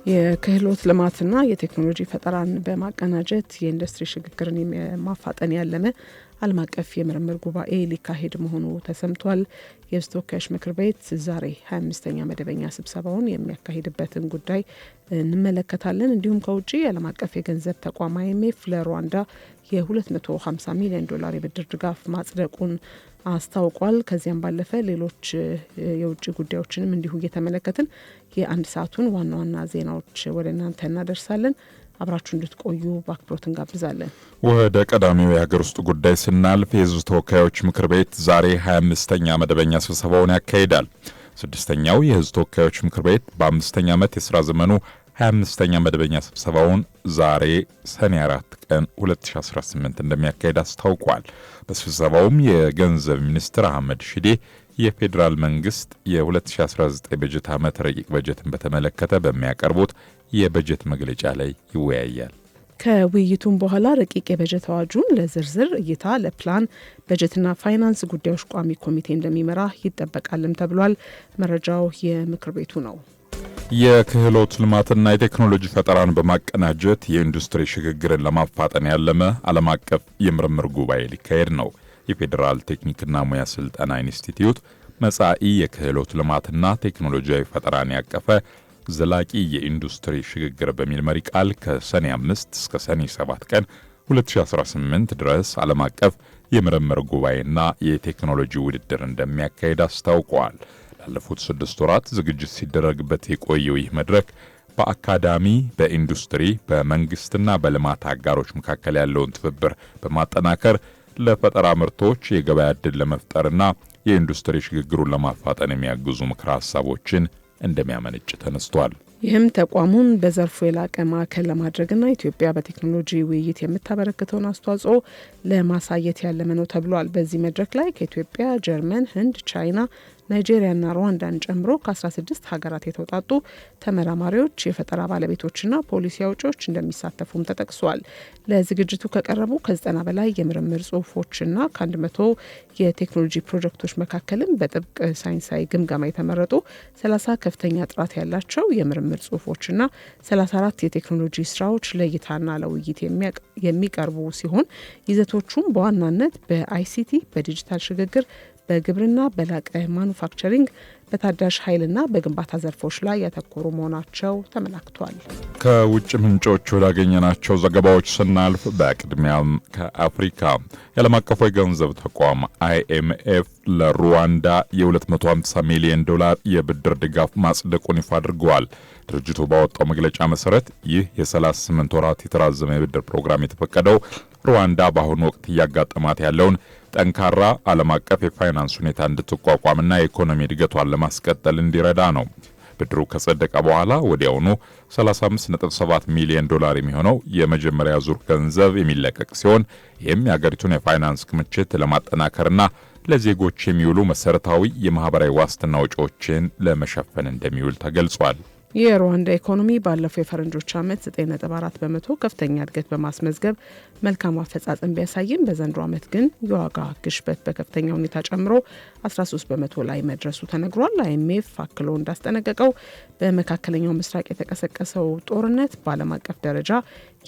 የክህሎት ልማትና የቴክኖሎጂ ፈጠራን በማቀናጀት የኢንዱስትሪ ሽግግርን ማፋጠን ያለመ ዓለም አቀፍ የምርምር ጉባኤ ሊካሄድ መሆኑ ተሰምቷል። የሕዝብ ተወካዮች ምክር ቤት ዛሬ 25ኛ መደበኛ ስብሰባውን የሚያካሂድበትን ጉዳይ እንመለከታለን። እንዲሁም ከውጭ የዓለም አቀፍ የገንዘብ ተቋም IMF ለሩዋንዳ የ$250 ሚሊዮን የብድር ድጋፍ ማጽደቁን አስታውቋል። ከዚያም ባለፈ ሌሎች የውጭ ጉዳዮችንም እንዲሁ እየተመለከትን የአንድ ሰዓቱን ዋና ዋና ዜናዎች ወደ እናንተ እናደርሳለን። አብራችሁ እንድትቆዩ በአክብሮት እንጋብዛለን። ወደ ቀዳሚው የሀገር ውስጥ ጉዳይ ስናልፍ የሕዝብ ተወካዮች ምክር ቤት ዛሬ 25ኛ መደበኛ ስብሰባውን ያካሂዳል። ስድስተኛው የሕዝብ ተወካዮች ምክር ቤት በ5ኛ ዓመት የሥራ ዘመኑ 25ኛ መደበኛ ስብሰባውን ዛሬ ሰኔ 4 ቀን 2018 እንደሚያካሂድ አስታውቋል። በስብሰባውም የገንዘብ ሚኒስትር አህመድ ሺዴ የፌዴራል መንግስት የ2019 በጀት ዓመት ረቂቅ በጀትን በተመለከተ በሚያቀርቡት የበጀት መግለጫ ላይ ይወያያል። ከውይይቱም በኋላ ረቂቅ የበጀት አዋጁን ለዝርዝር እይታ ለፕላን በጀትና ፋይናንስ ጉዳዮች ቋሚ ኮሚቴ እንደሚመራ ይጠበቃልም ተብሏል። መረጃው የምክር ቤቱ ነው። የክህሎት ልማትና የቴክኖሎጂ ፈጠራን በማቀናጀት የኢንዱስትሪ ሽግግርን ለማፋጠን ያለመ ዓለም አቀፍ የምርምር ጉባኤ ሊካሄድ ነው። የፌዴራል ቴክኒክና ሙያ ስልጠና ኢንስቲትዩት መጻኢ የክህሎት ልማትና ቴክኖሎጂያዊ ፈጠራን ያቀፈ ዘላቂ የኢንዱስትሪ ሽግግር በሚል መሪ ቃል ከሰኔ 5 እስከ ሰኔ 7 ቀን 2018 ድረስ ዓለም አቀፍ የምርምር ጉባኤና የቴክኖሎጂ ውድድር እንደሚያካሄድ አስታውቋል። ላለፉት 6 ወራት ዝግጅት ሲደረግበት የቆየው ይህ መድረክ በአካዳሚ፣ በኢንዱስትሪ፣ በመንግስትና በልማት አጋሮች መካከል ያለውን ትብብር በማጠናከር ለፈጠራ ምርቶች የገበያ ዕድል ለመፍጠርና የኢንዱስትሪ ሽግግሩን ለማፋጠን የሚያግዙ ምክረ ሀሳቦችን እንደሚያመነጭ ተነስቷል። ይህም ተቋሙን በዘርፉ የላቀ ማዕከል ለማድረግና ኢትዮጵያ በቴክኖሎጂ ውይይት የምታበረክተውን አስተዋጽኦ ለማሳየት ያለመ ነው ተብሏል። በዚህ መድረክ ላይ ከኢትዮጵያ፣ ጀርመን፣ ህንድ፣ ቻይና፣ ናይጄሪያና ሩዋንዳን ጨምሮ ከ16 ሀገራት የተውጣጡ ተመራማሪዎች፣ የፈጠራ ባለቤቶችና ፖሊሲ አውጪዎች እንደሚሳተፉም ተጠቅሷል። ለዝግጅቱ ከቀረቡ ከ90 በላይ የምርምር ጽሁፎችና ከ100 የቴክኖሎጂ ፕሮጀክቶች መካከልም በጥብቅ ሳይንሳዊ ግምገማ የተመረጡ 30 ከፍተኛ ጥራት ያላቸው የምርምር ጽሁፎችና 34 የቴክኖሎጂ ስራዎች ለእይታና ለውይይት የሚቀርቡ ሲሆን ይዘቶቹም በዋናነት በአይሲቲ፣ በዲጂታል ሽግግር፣ በግብርና፣ በላቀ ማኑፋክቸሪንግ፣ በታዳሽ ኃይልና በግንባታ ዘርፎች ላይ ያተኮሩ መሆናቸው ተመላክቷል። ከውጭ ምንጮች ወዳገኘናቸው ዘገባዎች ስናልፍ በቅድሚያም ከአፍሪካ የዓለም አቀፉ የገንዘብ ተቋም IMF ለሩዋንዳ የ$250 ሚሊዮን የብድር ድጋፍ ማጽደቁን ይፋ አድርገዋል። ድርጅቱ ባወጣው መግለጫ መሰረት ይህ የ38 ወራት የተራዘመ የብድር ፕሮግራም የተፈቀደው ሩዋንዳ በአሁኑ ወቅት እያጋጠማት ያለውን ጠንካራ ዓለም አቀፍ የፋይናንስ ሁኔታ እንድትቋቋምና የኢኮኖሚ እድገቷን ለማስቀጠል እንዲረዳ ነው። ብድሩ ከጸደቀ በኋላ ወዲያውኑ $35.7 ሚሊዮን የሚሆነው የመጀመሪያ ዙር ገንዘብ የሚለቀቅ ሲሆን ይህም የሀገሪቱን የፋይናንስ ክምችት ለማጠናከርና ለዜጎች የሚውሉ መሰረታዊ የማህበራዊ ዋስትና ወጪዎችን ለመሸፈን እንደሚውል ተገልጿል። የሩዋንዳ ኢኮኖሚ ባለፈው የፈረንጆች ዓመት 9.4 በመቶ ከፍተኛ እድገት በማስመዝገብ መልካም አፈጻጸም ቢያሳይም በዘንድሮ ዓመት ግን የዋጋ ግሽበት በከፍተኛ ሁኔታ ጨምሮ 13 በመቶ ላይ መድረሱ ተነግሯል። IMF አክሎ እንዳስጠነቀቀው በመካከለኛው ምስራቅ የተቀሰቀሰው ጦርነት በዓለም አቀፍ ደረጃ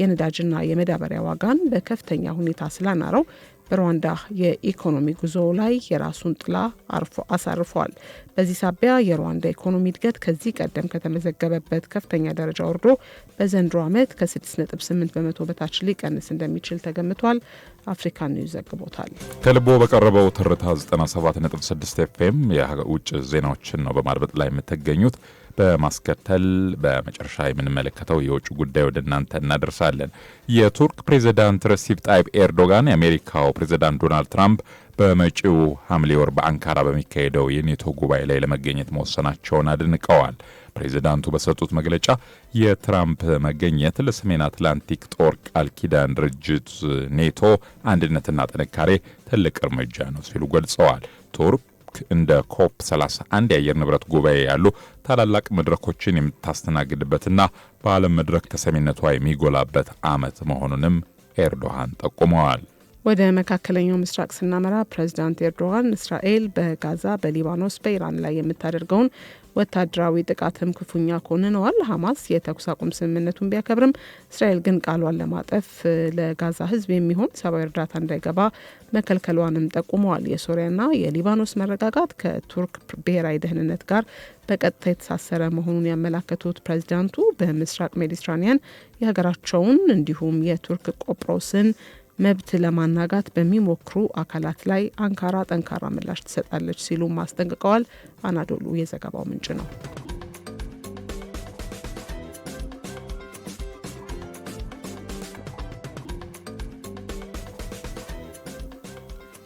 የነዳጅና የመዳበሪያ ዋጋን በከፍተኛ ሁኔታ ስላናረው በሩዋንዳ የኢኮኖሚ ጉዞ ላይ የራሱን ጥላ አሳርፏል። በዚህ ሳቢያ የሩዋንዳ ኢኮኖሚ እድገት ከዚህ ቀደም ከተመዘገበበት ከፍተኛ ደረጃ ወርዶ በዘንድሮ ዓመት ከ6.8 በመቶ በታች ሊቀንስ እንደሚችል ተገምቷል። አፍሪካ ኒውስ ዘግቦታል። ከልቦ በቀረበው ትርታ 97.6 FM የውጭ ዜናዎችን ነው በማድመጥ ላይ የምትገኙት። በማስከተል በመጨረሻ የምንመለከተው የውጭ ጉዳይ ወደ እናንተ እናደርሳለን። የቱርክ ፕሬዝዳንት ረሲፕ ጣይብ ኤርዶጋን የአሜሪካው ፕሬዝዳንት ዶናልድ ትራምፕ በመጪው ሐምሌ ወር በአንካራ በሚካሄደው የኔቶ ጉባኤ ላይ ለመገኘት መወሰናቸውን አድንቀዋል። ፕሬዝዳንቱ በሰጡት መግለጫ የትራምፕ መገኘት ለሰሜን አትላንቲክ ጦር ቃል ኪዳን ድርጅት ኔቶ አንድነትና ጥንካሬ ትልቅ እርምጃ ነው ሲሉ ገልጸዋል። ቱርክ እንደ ኮፕ 31 የአየር ንብረት ጉባኤ ያሉ ታላላቅ መድረኮችን የምታስተናግድበትና በዓለም መድረክ ተሰሚነቷ የሚጎላበት ዓመት መሆኑንም ኤርዶሃን ጠቁመዋል። ወደ መካከለኛው ምስራቅ ስናመራ ፕሬዝዳንት ኤርዶጋን እስራኤል በጋዛ፣ በሊባኖስ፣ በኢራን ላይ የምታደርገውን ወታደራዊ ጥቃትም ክፉኛ ኮንነዋል። ሐማስ የተኩስ አቁም ስምምነቱን ቢያከብርም እስራኤል ግን ቃሏን ለማጠፍ ለጋዛ ሕዝብ የሚሆን ሰብአዊ እርዳታ እንዳይገባ መከልከሏንም ጠቁመዋል። የሶሪያና የሊባኖስ መረጋጋት ከቱርክ ብሔራዊ ደህንነት ጋር በቀጥታ የተሳሰረ መሆኑን ያመላከቱት ፕሬዚዳንቱ በምስራቅ ሜዲትራኒያን የሀገራቸውን እንዲሁም የቱርክ ቆጵሮስን መብት ለማናጋት በሚሞክሩ አካላት ላይ አንካራ ጠንካራ ምላሽ ትሰጣለች ሲሉም አስጠንቅቀዋል። አናዶሉ የዘገባው ምንጭ ነው።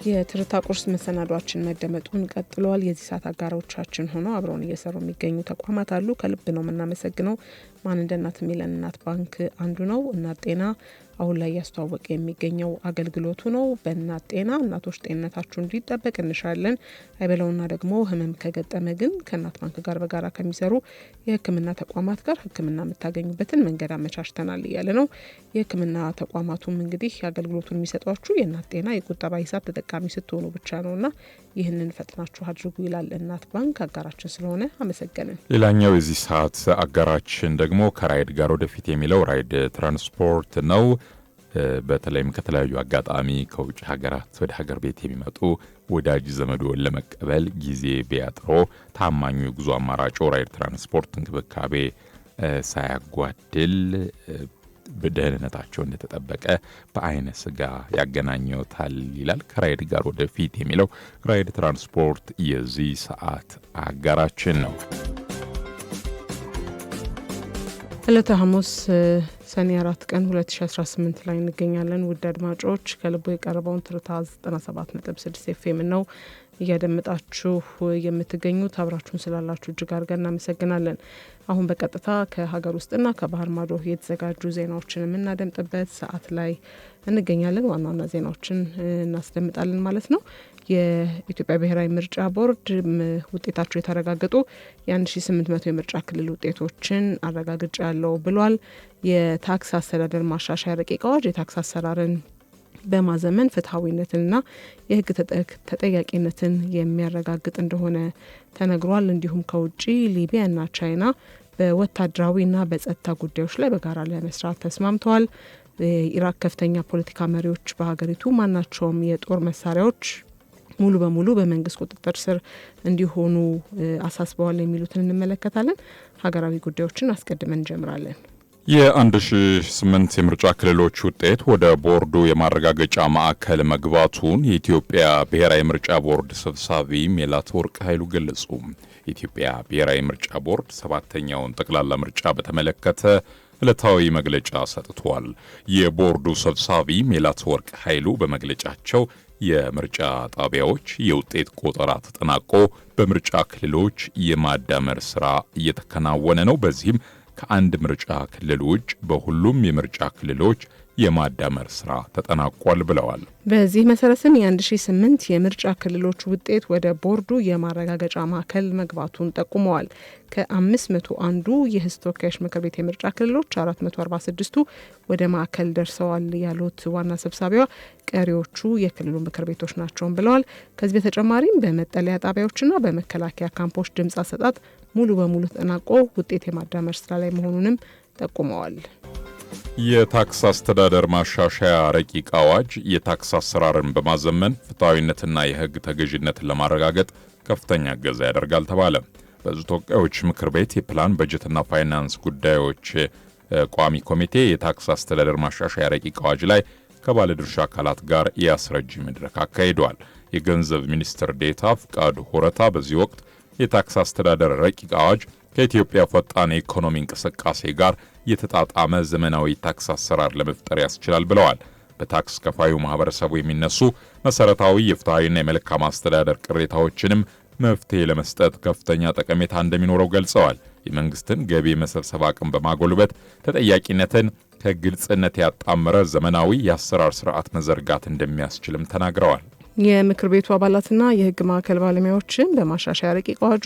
የትርታ ቁርስ መሰናዷችን መደመጡን ቀጥሏል። የዚህ ሰዓት አጋሮቻችን ሆነው አብረውን እየሰሩ የሚገኙ ተቋማት አሉ። ከልብ ነው የምናመሰግነው። ማን እንደ እናት የሚለን እናት ባንክ አንዱ ነው። እናት ጤና አሁን ላይ እያስተዋወቀ የሚገኘው አገልግሎቱ ነው። በእናት ጤና እናቶች ጤንነታችሁ እንዲጠበቅ እንሻለን። አይበለውና ደግሞ ህመም ከገጠመ ግን ከእናት ባንክ ጋር በጋራ ከሚሰሩ የሕክምና ተቋማት ጋር ሕክምና የምታገኙበትን መንገድ አመቻችተናል እያለ ነው። የሕክምና ተቋማቱም እንግዲህ አገልግሎቱን የሚሰጧችሁ የእናት ጤና የቁጠባ ሂሳብ ተጠቃሚ ስትሆኑ ብቻ ነውና ይህንን ፈጥናችሁ አድርጉ ይላል እናት ባንክ። አጋራችን ስለሆነ አመሰገንን። ሌላኛው የዚህ ሰዓት አጋራችን ደግሞ ከራይድ ጋር ወደፊት የሚለው ራይድ ትራንስፖርት ነው። በተለይም ከተለያዩ አጋጣሚ ከውጭ ሀገራት ወደ ሀገር ቤት የሚመጡ ወዳጅ ዘመዶን ለመቀበል ጊዜ ቢያጥሮ ታማኙ የጉዞ አማራጭ ራይድ ትራንስፖርት እንክብካቤ ሳያጓድል በደህንነታቸው እንደተጠበቀ በአይነ ስጋ ያገናኘውታል ይላል። ከራይድ ጋር ወደፊት የሚለው ራይድ ትራንስፖርት የዚህ ሰዓት አጋራችን ነው። ዕለተ ሐሙስ ሰኔ 4 ቀን 2018 ላይ እንገኛለን። ውድ አድማጮች ከልቦ የቀረበውን ትርታ 97.6 ኤፍኤም ነው እያደመጣችሁ የምትገኙት። አብራችሁን ስላላችሁ እጅግ አድርገን እናመሰግናለን። አሁን በቀጥታ ከሀገር ውስጥና ከባህር ማዶ የተዘጋጁ ዜናዎችን የምናደምጥበት ሰዓት ላይ እንገኛለን። ዋና ዋና ዜናዎችን እናስደምጣለን ማለት ነው። የኢትዮጵያ ብሔራዊ ምርጫ ቦርድ ውጤታቸው የተረጋገጡ የ1800 የምርጫ ክልል ውጤቶችን አረጋግጫ ያለው ብሏል። የታክስ አስተዳደር ማሻሻያ ረቂቅ አዋጅ የታክስ አሰራርን በማዘመን ፍትሐዊነትንና የሕግ ተጠያቂነትን የሚያረጋግጥ እንደሆነ ተነግሯል። እንዲሁም ከውጭ ሊቢያና ቻይና በወታደራዊና በጸጥታ ጉዳዮች ላይ በጋራ ለመስራት ተስማምተዋል። የኢራቅ ከፍተኛ ፖለቲካ መሪዎች በሀገሪቱ ማናቸውም የጦር መሳሪያዎች ሙሉ በሙሉ በመንግስት ቁጥጥር ስር እንዲሆኑ አሳስበዋል የሚሉትን እንመለከታለን። ሀገራዊ ጉዳዮችን አስቀድመን እንጀምራለን። የ1008 የምርጫ ክልሎች ውጤት ወደ ቦርዱ የማረጋገጫ ማዕከል መግባቱን የኢትዮጵያ ብሔራዊ ምርጫ ቦርድ ሰብሳቢ ሜላትወርቅ ኃይሉ ገለጹ። የኢትዮጵያ ብሔራዊ ምርጫ ቦርድ 7ኛውን ጠቅላላ ምርጫ በተመለከተ ዕለታዊ መግለጫ ሰጥቷል። የቦርዱ ሰብሳቢ ሜላትወርቅ ኃይሉ በመግለጫቸው የምርጫ ጣቢያዎች የውጤት ቆጠራ ተጠናቆ በምርጫ ክልሎች የማዳመር ስራ እየተከናወነ ነው። በዚህም ከአንድ ምርጫ ክልል ውጭ በሁሉም የምርጫ ክልሎች የማዳመር ስራ ተጠናቋል ብለዋል። በዚህ መሰረትም የ1008 የምርጫ ክልሎች ውጤት ወደ ቦርዱ የማረጋገጫ ማዕከል መግባቱን ጠቁመዋል። ከ501 የሕዝብ ተወካዮች ምክር ቤት የምርጫ ክልሎች 446ቱ ወደ ማዕከል ደርሰዋል ያሉት ዋና ሰብሳቢዋ ቀሪዎቹ የክልሉ ምክር ቤቶች ናቸውም ብለዋል። ከዚህ በተጨማሪም በመጠለያ ጣቢያዎችና በመከላከያ ካምፖች ድምፅ አሰጣጥ ሙሉ በሙሉ ተጠናቆ ውጤት የማዳመር ስራ ላይ መሆኑንም ጠቁመዋል። የታክስ አስተዳደር ማሻሻያ ረቂቅ አዋጅ የታክስ አሰራርን በማዘመን ፍትሐዊነትና የሕግ ተገዥነትን ለማረጋገጥ ከፍተኛ እገዛ ያደርጋል ተባለ። በሕዝብ ተወካዮች ምክር ቤት የፕላን በጀትና ፋይናንስ ጉዳዮች ቋሚ ኮሚቴ የታክስ አስተዳደር ማሻሻያ ረቂቅ አዋጅ ላይ ከባለድርሻ አካላት ጋር የአስረጂ መድረክ አካሂደዋል። የገንዘብ ሚኒስትር ዴኤታ ፍቃዱ ሆረታ በዚህ ወቅት የታክስ አስተዳደር ረቂቅ አዋጅ ከኢትዮጵያ ፈጣን የኢኮኖሚ እንቅስቃሴ ጋር የተጣጣመ ዘመናዊ ታክስ አሰራር ለመፍጠር ያስችላል ብለዋል። በታክስ ከፋዩ ማህበረሰቡ የሚነሱ መሰረታዊ የፍትሐዊና የመልካም አስተዳደር ቅሬታዎችንም መፍትሄ ለመስጠት ከፍተኛ ጠቀሜታ እንደሚኖረው ገልጸዋል። የመንግስትን ገቢ የመሰብሰብ አቅም በማጎልበት ተጠያቂነትን ከግልጽነት ያጣመረ ዘመናዊ የአሰራር ስርዓት መዘርጋት እንደሚያስችልም ተናግረዋል። የምክር ቤቱ አባላትና የሕግ ማዕከል ባለሙያዎችን በማሻሻያ ረቂቅ አዋጁ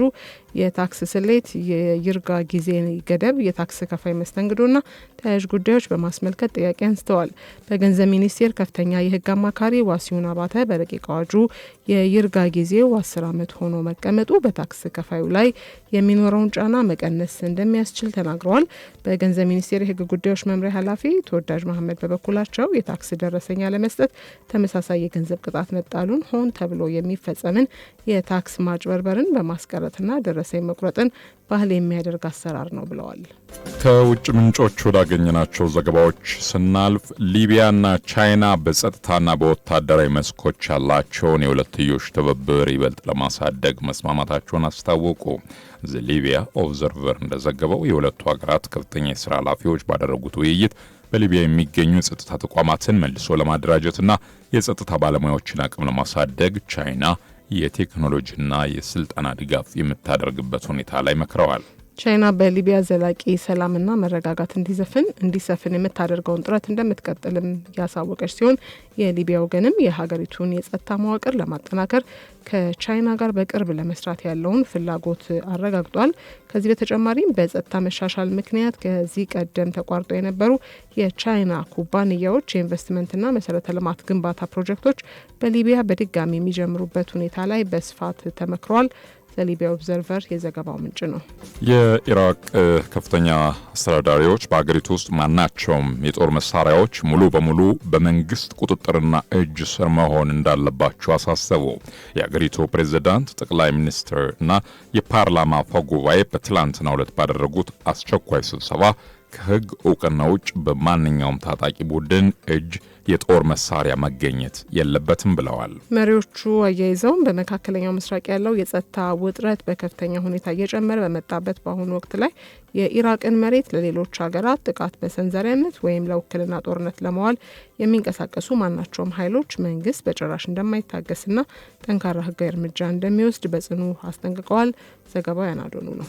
የታክስ ስሌት፣ የይርጋ ጊዜ ገደብ፣ የታክስ ከፋይ መስተንግዶና ተያያዥ ጉዳዮች በማስመልከት ጥያቄ አንስተዋል። በገንዘብ ሚኒስቴር ከፍተኛ የሕግ አማካሪ ዋሲሁን አባተ በረቂቅ አዋጁ የይርጋ ጊዜው 10 ዓመት ሆኖ መቀመጡ በታክስ ከፋዩ ላይ የሚኖረውን ጫና መቀነስ እንደሚያስችል ተናግረዋል። በገንዘብ ሚኒስቴር የሕግ ጉዳዮች መምሪያ ኃላፊ ተወዳጅ መሐመድ በበኩላቸው የታክስ ደረሰኛ ለመስጠት ተመሳሳይ የገንዘብ ቅጣት መጣሉን ሆን ተብሎ የሚፈጸምን የታክስ ማጭበርበርን በማስቀረትና ደረሰኝ መቁረጥን ባህል የሚያደርግ አሰራር ነው ብለዋል። ከውጭ ምንጮች ወዳገኘናቸው ዘገባዎች ስናልፍ ሊቢያና ቻይና በጸጥታና በወታደራዊ መስኮች ያላቸውን የሁለትዮሽ ትብብር ይበልጥ ለማሳደግ መስማማታቸውን አስታወቁ። ዘ ሊቢያ ኦብዘርቨር እንደዘገበው የሁለቱ ሀገራት ከፍተኛ የስራ ኃላፊዎች ባደረጉት ውይይት በሊቢያ የሚገኙ የጸጥታ ተቋማትን መልሶ ለማደራጀትና የጸጥታ ባለሙያዎችን አቅም ለማሳደግ ቻይና የቴክኖሎጂና የስልጠና ድጋፍ የምታደርግበት ሁኔታ ላይ መክረዋል። ቻይና በሊቢያ ዘላቂ ሰላምና መረጋጋት እንዲሰፍን የምታደርገውን ጥረት እንደምትቀጥልም ያሳወቀች ሲሆን የሊቢያ ወገንም የሀገሪቱን የጸጥታ መዋቅር ለማጠናከር ከቻይና ጋር በቅርብ ለመስራት ያለውን ፍላጎት አረጋግጧል። ከዚህ በተጨማሪም በጸጥታ መሻሻል ምክንያት ከዚህ ቀደም ተቋርጦ የነበሩ የቻይና ኩባንያዎች የኢንቨስትመንትና መሰረተ ልማት ግንባታ ፕሮጀክቶች በሊቢያ በድጋሚ የሚጀምሩበት ሁኔታ ላይ በስፋት ተመክሯል። ለሊቢያ ኦብዘርቨር የዘገባው ምንጭ ነው። የኢራቅ ከፍተኛ አስተዳዳሪዎች በአገሪቱ ውስጥ ማናቸውም የጦር መሳሪያዎች ሙሉ በሙሉ በመንግስት ቁጥጥርና እጅ ስር መሆን እንዳለባቸው አሳሰቡ። የአገሪቱ ፕሬዝዳንት፣ ጠቅላይ ሚኒስትርና የፓርላማ አፈ ጉባኤ በትላንትናው ዕለት ባደረጉት አስቸኳይ ስብሰባ ከህግ እውቅና ውጭ በማንኛውም ታጣቂ ቡድን እጅ የጦር መሳሪያ መገኘት የለበትም ብለዋል። መሪዎቹ አያይዘውም በመካከለኛው ምስራቅ ያለው የጸጥታ ውጥረት በከፍተኛ ሁኔታ እየጨመረ በመጣበት በአሁኑ ወቅት ላይ የኢራቅን መሬት ለሌሎች ሀገራት ጥቃት መሰንዘሪያነት ወይም ለውክልና ጦርነት ለመዋል የሚንቀሳቀሱ ማናቸውም ኃይሎች መንግስት በጭራሽ እንደማይታገስና ጠንካራ ህጋዊ እርምጃ እንደሚወስድ በጽኑ አስጠንቅቀዋል። ዘገባው ያናዶኑ ነው።